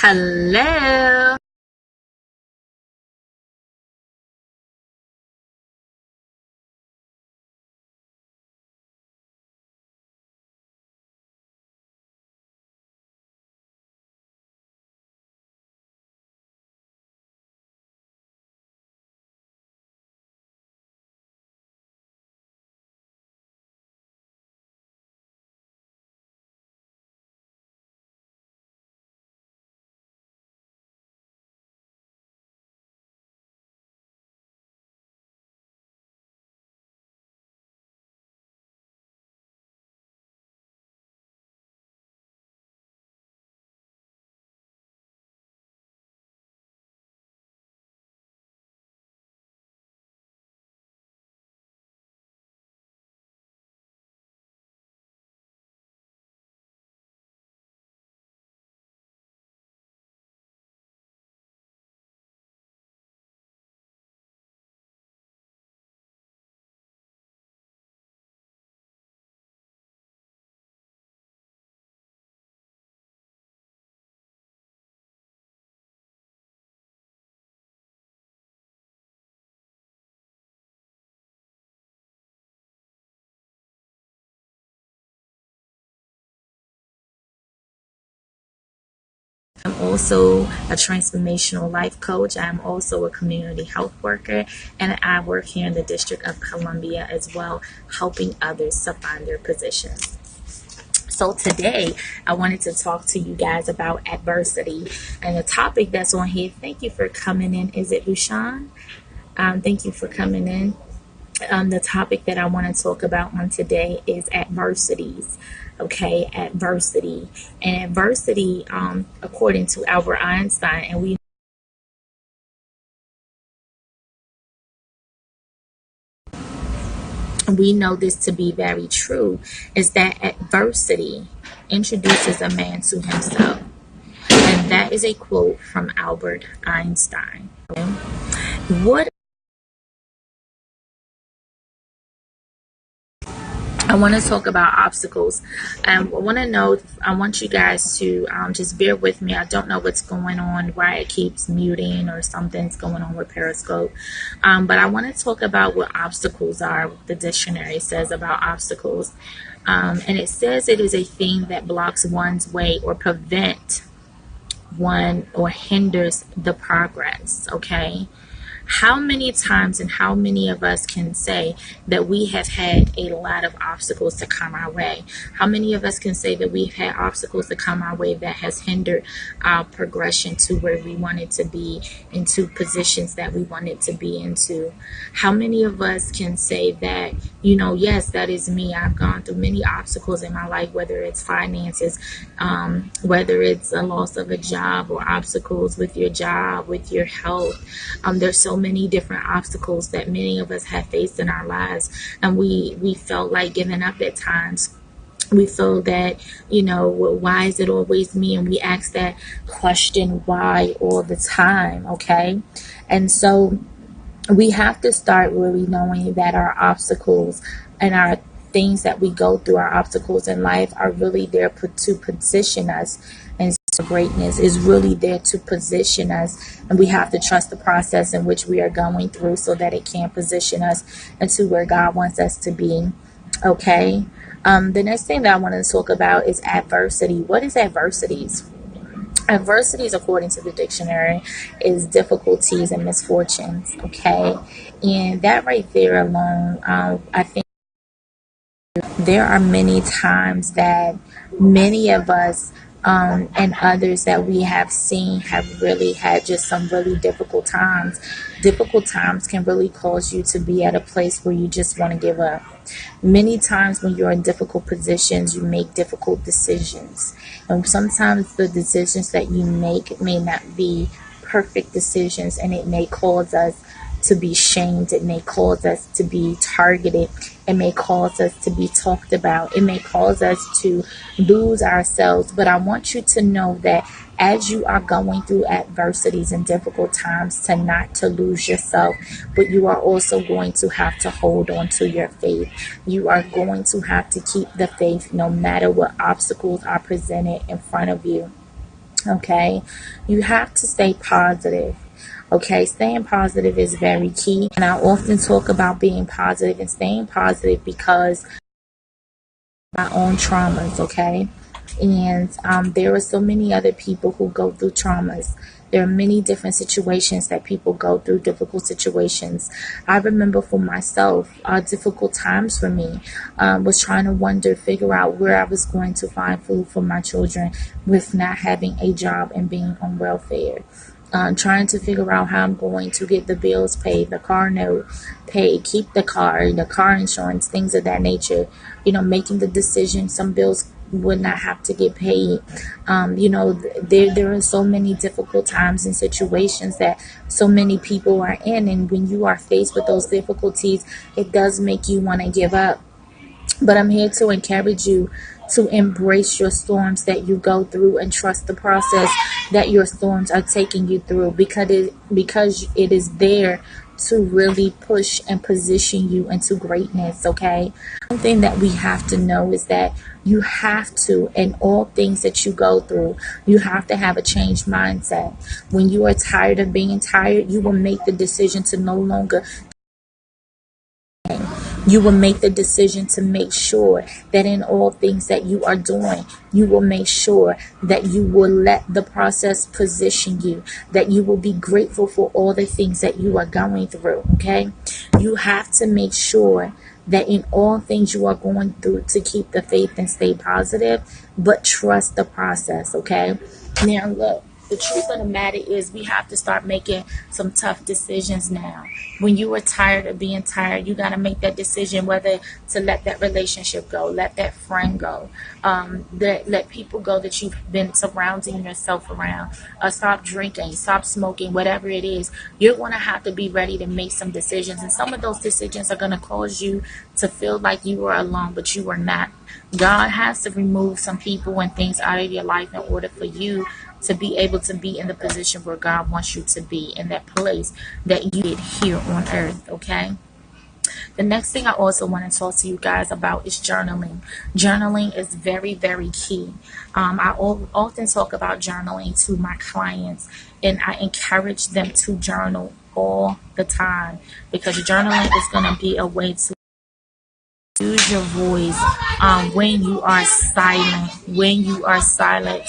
Hello. I'm also a transformational life coach. I'm also a community health worker, and I work here in the District of Columbia as well, helping others to find their positions. So today, I wanted to talk to you guys about adversity and the topic that's on here. Thank you for coming in. Is it Lushan? Thank you for coming in. The topic that I want to talk about on today is adversities. Okay, adversity. And adversity, according to Albert Einstein, and we know this to be very true, is that adversity introduces a man to himself. And that is a quote from Albert Einstein. Okay? What I want to talk about obstacles. I want you guys to just bear with me. I don't know what's going on, why it keeps muting or something's going on with Periscope. But I want to talk about what obstacles are. The dictionary says about obstacles. And it says it is a thing that blocks one's way or prevent one or hinders the progress. Okay. How many times and how many of us can say that we have had a lot of obstacles to come our way? How many of us can say that we've had obstacles to come our way that has hindered our progression to where we wanted to be, into positions that we wanted to be into? How many of us can say that, yes, that is me. I've gone through many obstacles in my life, whether it's finances, whether it's a loss of a job, or obstacles with your job, with your health. There's so many different obstacles that many of us have faced in our lives, and we felt like giving up at times. We feel that, well, why is it always me? And we ask that question, why, all the time. Okay. And so we have to start really knowing that our obstacles and our things that we go through, our obstacles in life, are really there to position us. And greatness is really there to position us, and we have to trust the process in which we are going through so that it can position us into where God wants us to be. Okay. The next thing that I want to talk about is adversity. What is adversities? Adversities, according to the dictionary, is difficulties and misfortunes. Okay. And that right there alone, I think there are many times that many of us, and others that we have seen, have really had just some really difficult times. Difficult times can really cause you to be at a place where you just want to give up. Many times when you're in difficult positions, you make difficult decisions. And sometimes the decisions that you make may not be perfect decisions, and it may cause us to be shamed. It may cause us to be targeted. It may cause us to be talked about. It may cause us to lose ourselves. But I want you to know that as you are going through adversities and difficult times, to not to lose yourself, but you are also going to have to hold on to your faith. You are going to have to keep the faith no matter what obstacles are presented in front of you. Okay, you have to stay positive. Okay, staying positive is very key. And I often talk about being positive and staying positive because my own traumas, okay? And there are so many other people who go through traumas. There are many different situations that people go through, difficult situations. I remember for myself, difficult times for me was trying to figure out where I was going to find food for my children with not having a job and being on welfare. Trying to figure out how I'm going to get the bills paid, the car note paid, keep the car insurance, things of that nature. Making the decision, some bills would not have to get paid. There are so many difficult times and situations that so many people are in. And when you are faced with those difficulties, it does make you want to give up. But I'm here to encourage you to embrace your storms that you go through and trust the process that your storms are taking you through, because it is there to really push and position you into greatness. Okay, one thing that we have to know is that you have to, in all things that you go through, you have to have a changed mindset. When you are tired of being tired, you will make the decision to no longer. You will make the decision to make sure that in all things that you are doing, you will make sure that you will let the process position you, that you will be grateful for all the things that you are going through. Okay, you have to make sure that in all things you are going through to keep the faith and stay positive, but trust the process. Okay, now look, the truth of the matter is we have to start making some tough decisions now. When you are tired of being tired, you got to make that decision whether to let that relationship go, let that friend go, let people go that you've been surrounding yourself around, stop drinking, stop smoking, whatever it is. You're going to have to be ready to make some decisions. And some of those decisions are going to cause you to feel like you are alone, but you are not. God has to remove some people and things out of your life in order for you to be able to be in the position where God wants you to be, in that place that you did here on earth. Okay, the next thing I also want to talk to you guys about is journaling. Journaling is very, very key. I often talk about journaling to my clients, and I encourage them to journal all the time, because journaling is going to be a way to use your voice when you are silent.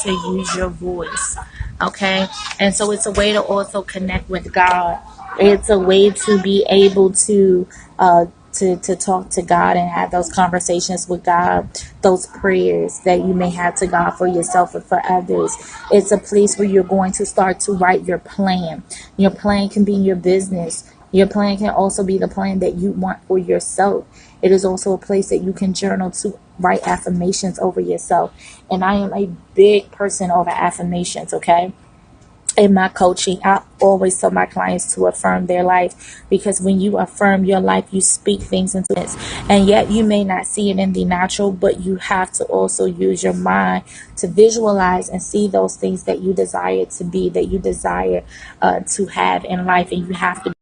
To use your voice. Okay, and so it's a way to also connect with God. It's a way to be able to talk to God and have those conversations with God, those prayers that you may have to God for yourself or for others. It's a place where you're going to start to write your plan. Your plan can be your business. Your plan can also be the plan that you want for yourself. It is also a place that you can journal to write affirmations over yourself. And I am a big person over affirmations, okay? In my coaching, I always tell my clients to affirm their life, because when you affirm your life, you speak things into it. And yet you may not see it in the natural, but you have to also use your mind to visualize and see those things that you desire to be, that you desire to have in life. And you have to.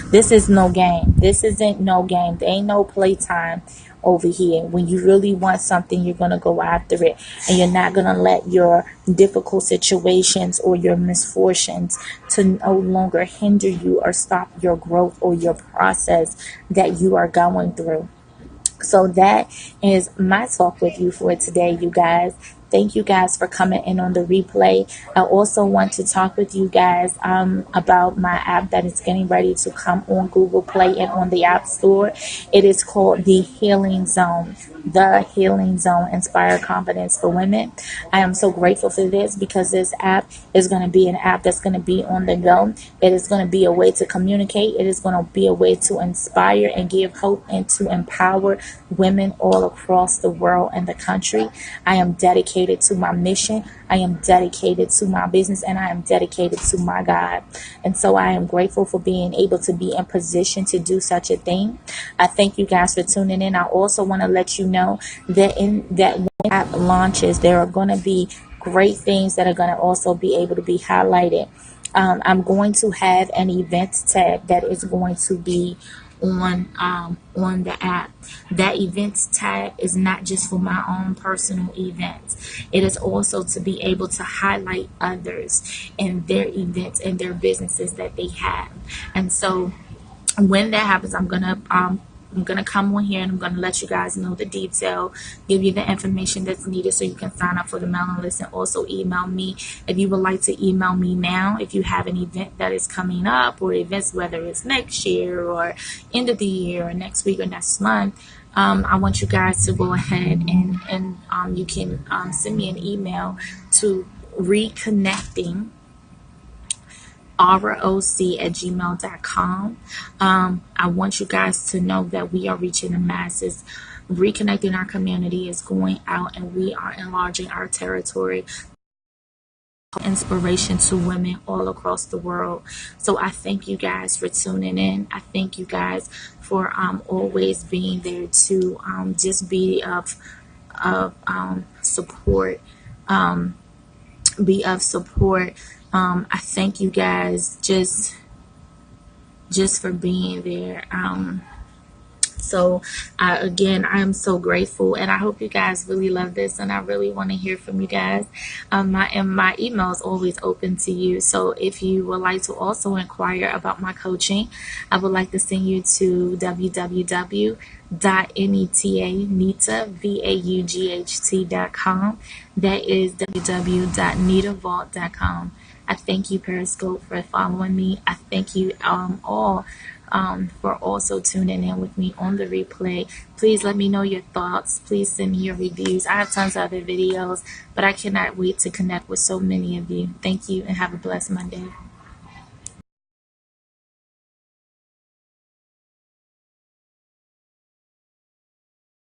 This is no game. This isn't no game. There ain't no playtime over here. When you really want something, you're going to go after it. And you're not going to let your difficult situations or your misfortunes to no longer hinder you or stop your growth or your process that you are going through. So that is my talk with you for today, you guys. Thank you guys for coming in on the replay. I also want to talk with you guys about my app that is getting ready to come on Google Play and on the App Store. It is called The Healing Zone. The Healing Zone, Inspire Confidence for Women. I am so grateful for this, because this app is going to be an app that's going to be on the go. It is going to be a way to communicate. It is going to be a way to inspire and give hope and to empower women all across the world and the country. I am dedicated to my mission. I am dedicated to my business, and I am dedicated to my God. And so I am grateful for being able to be in position to do such a thing. I thank you guys for tuning in. I also want to let you know that when the app launches, there are going to be great things that are going to also be able to be highlighted. I'm going to have an events tab that is going to be on the app. That events tab is not just for my own personal events. It is also to be able to highlight others and their events and their businesses that they have. And so when that happens, I'm gonna come on here and I'm gonna let you guys know the detail, give you the information that's needed so you can sign up for the mailing list, and also email me if you would like to email me now if you have an event that is coming up, or events whether it's next year or end of the year or next week or next month. I want you guys to go ahead and you can send me an email to reconnecting roc@gmail.com. I want you guys to know that we are reaching the masses. Reconnecting our community is going out, and we are enlarging our territory. Inspiration to women all across the world. So I thank you guys for tuning in. I thank you guys for always being there to just be of support. Be of support. I thank you guys just for being there. So again, I am so grateful, and I hope you guys really love this, and I really want to hear from you guys. My email is always open to you. So if you would like to also inquire about my coaching, I would like to send you to www.nitavaught.com. That is www.nitavault.com. I thank you, Periscope, for following me. I thank you all for also tuning in with me on the replay. Please let me know your thoughts. Please send me your reviews. I have tons of other videos, but I cannot wait to connect with so many of you. Thank you, and have a blessed Monday.